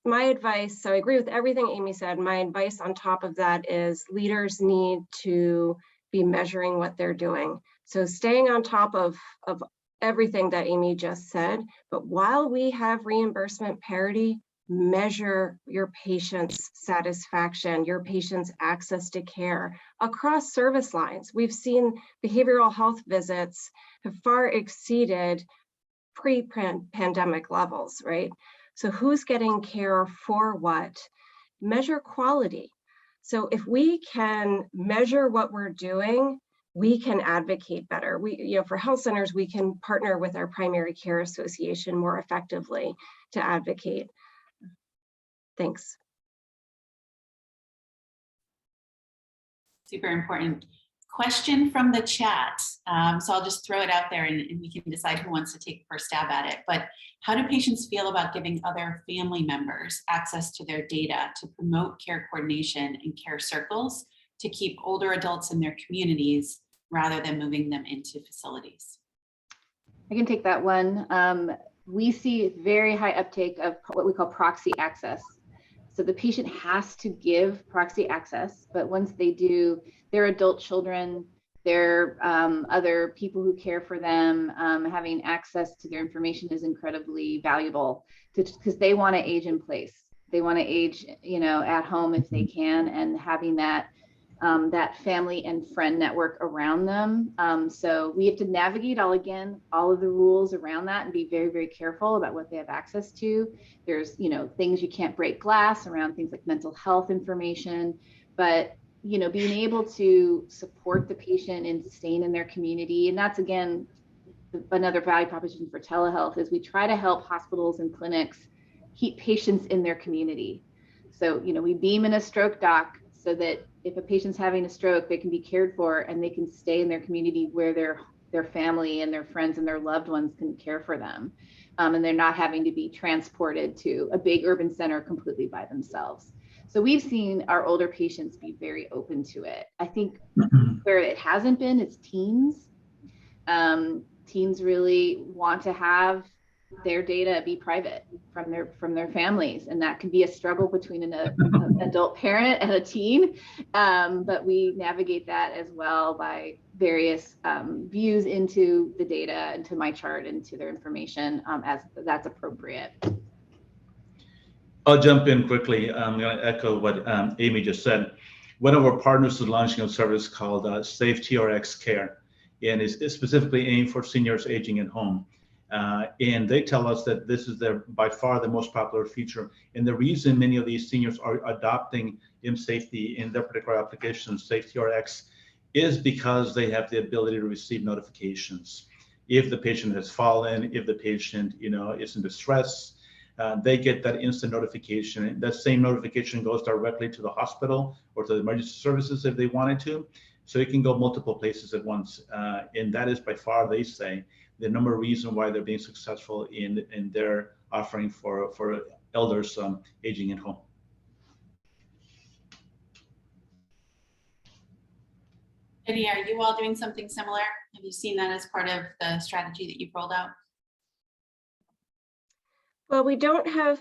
[SPEAKER 3] My advice, so I agree with everything Amy said. My advice on top of that is leaders need to be measuring what they're doing. So staying on top of everything that Amy just said, but while we have reimbursement parity, measure your patient's satisfaction, your patient's access to care across service lines. We've seen behavioral health visits have far exceeded pre-pandemic levels, right? So who's getting care for what? Measure quality. So if we can measure what we're doing, we can advocate better. For health centers, we can partner with our primary care association more effectively to advocate. Thanks.
[SPEAKER 1] Super important. Question from the chat. So I'll just throw it out there and we can decide who wants to take the first stab at it. But how do patients feel about giving other family members access to their data to promote care coordination and care circles to keep older adults in their communities rather than moving them into facilities?
[SPEAKER 5] I can take that one. We see very high uptake of what we call proxy access. So the patient has to give proxy access, but once they do, their adult children, their other people who care for them, having access to their information is incredibly valuable because they want to age in place. They want to age, at home if they can, and having that family and friend network around them. So we have to navigate all of the rules around that and be very, very careful about what they have access to. There's, things you can't break glass around things like mental health information, but, being able to support the patient in staying in their community. And that's, again, another value proposition for telehealth is we try to help hospitals and clinics keep patients in their community. So, we beam in a stroke doc so that if a patient's having a stroke, they can be cared for and they can stay in their community where their family and their friends and their loved ones can care for them. And they're not having to be transported to a big urban center completely by themselves. So we've seen our older patients be very open to it. I think where it hasn't been, it's teens. Teens really want to have their data be private from their families, and that can be a struggle between an adult parent and a teen, but we navigate that as well by various views into the data, into my chart, into their information as that's appropriate.
[SPEAKER 4] I'll jump in quickly. I'm going to echo what Amy just said. One of our partners is launching a service called Safe TRX Care, and is specifically aimed for seniors aging at home. And they tell us that this is by far the most popular feature. And the reason many of these seniors are adopting ImSafety in their particular application, Safe TRX, is because they have the ability to receive notifications. If the patient has fallen, if the patient is in distress, they get that instant notification. That same notification goes directly to the hospital or to the emergency services if they wanted to. So it can go multiple places at once. And that is by far, they say, the number of reasons why they're being successful in their offering for elders aging at home.
[SPEAKER 1] Eddie, are you all doing something similar? Have you seen that as part of the strategy that you've rolled out?
[SPEAKER 3] Well, we don't have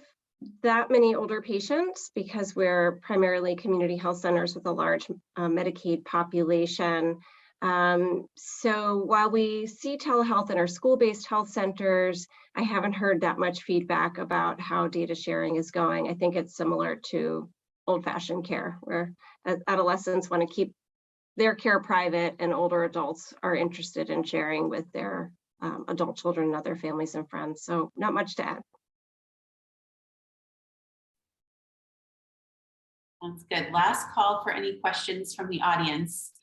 [SPEAKER 3] that many older patients because we're primarily community health centers with a large Medicaid population. So while we see telehealth in our school-based health centers, I haven't heard that much feedback about how data sharing is going. I think it's similar to old-fashioned care, where adolescents want to keep their care private and older adults are interested in sharing with their adult children and other families and friends. So not much to add.
[SPEAKER 1] Sounds good. Last call for any questions from the audience.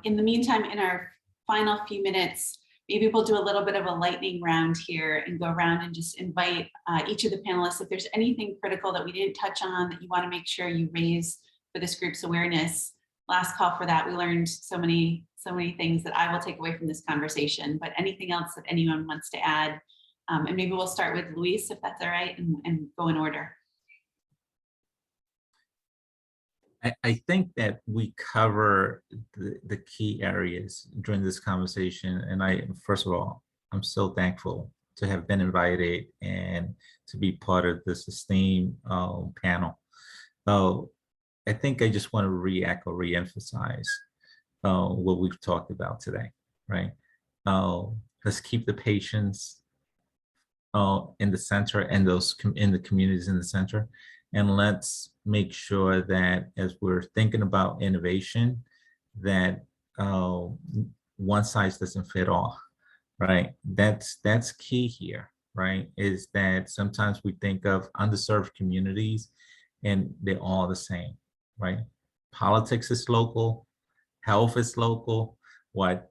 [SPEAKER 1] In the meantime, in our final few minutes, maybe we'll do a little bit of a lightning round here and go around and just invite each of the panelists, if there's anything critical that we didn't touch on that you want to make sure you raise for this group's awareness. Last call for that. We learned so many things that I will take away from this conversation, but anything else that anyone wants to add? And maybe we'll start with Luis, if that's all right, and go in order.
[SPEAKER 2] I think that we cover the key areas during this conversation. And first of all, I'm so thankful to have been invited and to be part of this esteemed panel. I think I just want to re-emphasize what we've talked about today, right? Let's keep the patients in the center and those in the communities in the center. And let's make sure that as we're thinking about innovation, that one size doesn't fit all, right? That's key here, right? Is that sometimes we think of underserved communities and they're all the same, right? Politics is local, health is local. What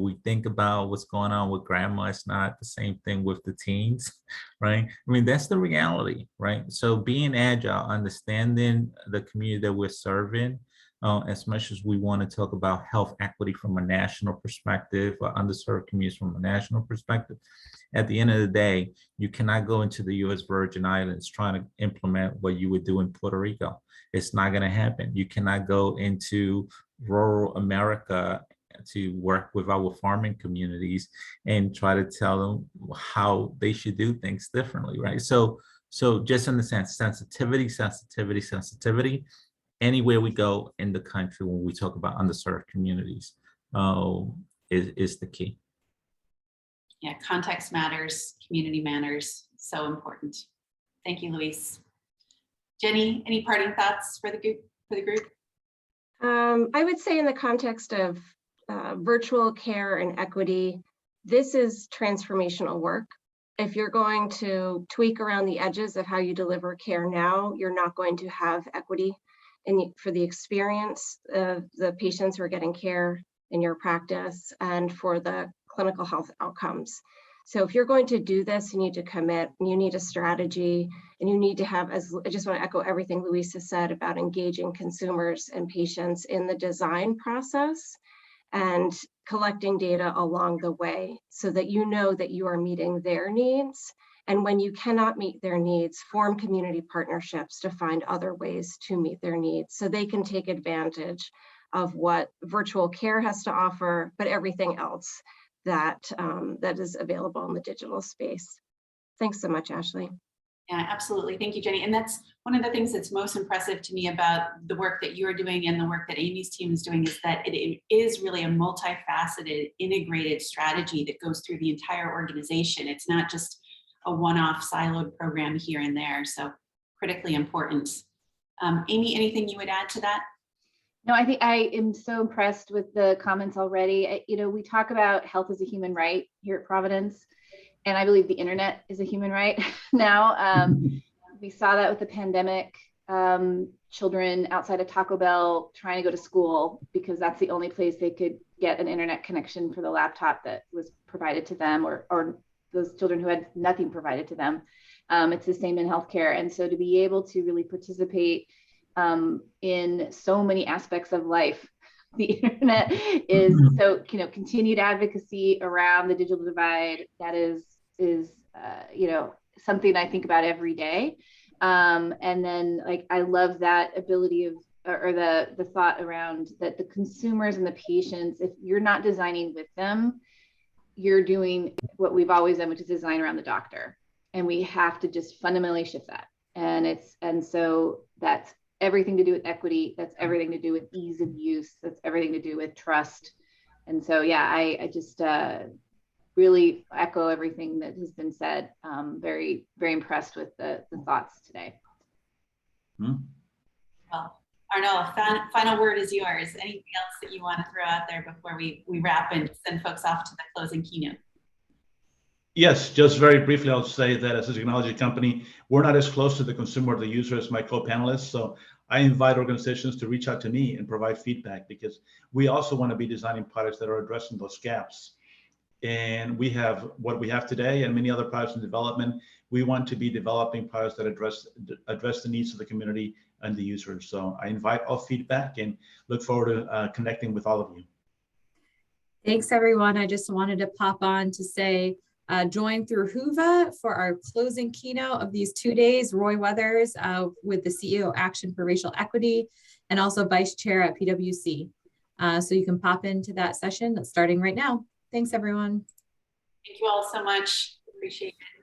[SPEAKER 2] we think about what's going on with grandma is not the same thing with the teens, right? I mean, that's the reality, right? So being agile, understanding the community that we're serving, as much as we want to talk about health equity from a national perspective or underserved communities from a national perspective, at the end of the day, you cannot go into the U.S. Virgin Islands trying to implement what you would do in Puerto Rico. It's not going to happen. You cannot go into rural America to work with our farming communities and try to tell them how they should do things differently, right? So just in the sense, sensitivity, anywhere we go in the country when we talk about underserved communities is the key.
[SPEAKER 1] Yeah, context matters, community matters, so important. Thank you, Luis. Jenny, any parting thoughts for the group?
[SPEAKER 3] I would say in the context of virtual care and equity, this is transformational work. If you're going to tweak around the edges of how you deliver care now, you're not going to have equity for the experience of the patients who are getting care in your practice and for the clinical health outcomes. So if you're going to do this, you need to commit, and you need a strategy, and you need to have, I just want to echo everything Luis has said about engaging consumers and patients in the design process and collecting data along the way so that you know that you are meeting their needs. And when you cannot meet their needs, form community partnerships to find other ways to meet their needs so they can take advantage of what virtual care has to offer, but everything else that is available in the digital space. Thanks so much, Ashley.
[SPEAKER 1] Yeah, absolutely. Thank you, Jenny. And that's one of the things that's most impressive to me about the work that you're doing and the work that Amy's team is doing is that it is really a multifaceted, integrated strategy that goes through the entire organization. It's not just a one-off siloed program here and there. So critically important. Amy, anything you would add to that?
[SPEAKER 5] No, I think I am so impressed with the comments already. We talk about health as a human right here at Providence, and I believe the internet is a human right now. We saw that with the pandemic, children outside of Taco Bell trying to go to school because that's the only place they could get an internet connection for the laptop that was provided to them, or those children who had nothing provided to them. It's the same in healthcare. And so to be able to really participate in so many aspects of life, the internet is so, continued advocacy around the digital divide. That is something I think about every day. And then I love that ability of, or the thought around that the consumers and the patients, if you're not designing with them, you're doing what we've always done, which is design around the doctor. And we have to just fundamentally shift that. And so that's everything to do with equity. That's everything to do with ease of use. That's everything to do with trust. And so, yeah, I just really echo everything that has been said. Very, very impressed with the thoughts today.
[SPEAKER 1] Well, Arnold, final word is yours. Anything else that you want to throw out there before we wrap and send folks off to the closing keynote?
[SPEAKER 4] Yes, just very briefly, I'll say that as a technology company, we're not as close to the consumer or the user as my co-panelists. So I invite organizations to reach out to me and provide feedback, because we also want to be designing products that are addressing those gaps. And we have what we have today and many other products in development. We want to be developing products that address the needs of the community and the users. So I invite all feedback and look forward to connecting with all of you.
[SPEAKER 6] Thanks, everyone. I just wanted to pop on to say, join through Whova for our closing keynote of these 2 days, Roy Weathers with the CEO Action for Racial Equity and also Vice Chair at PwC. So you can pop into that session that's starting right now. Thanks, everyone.
[SPEAKER 1] Thank you all so much. Appreciate it.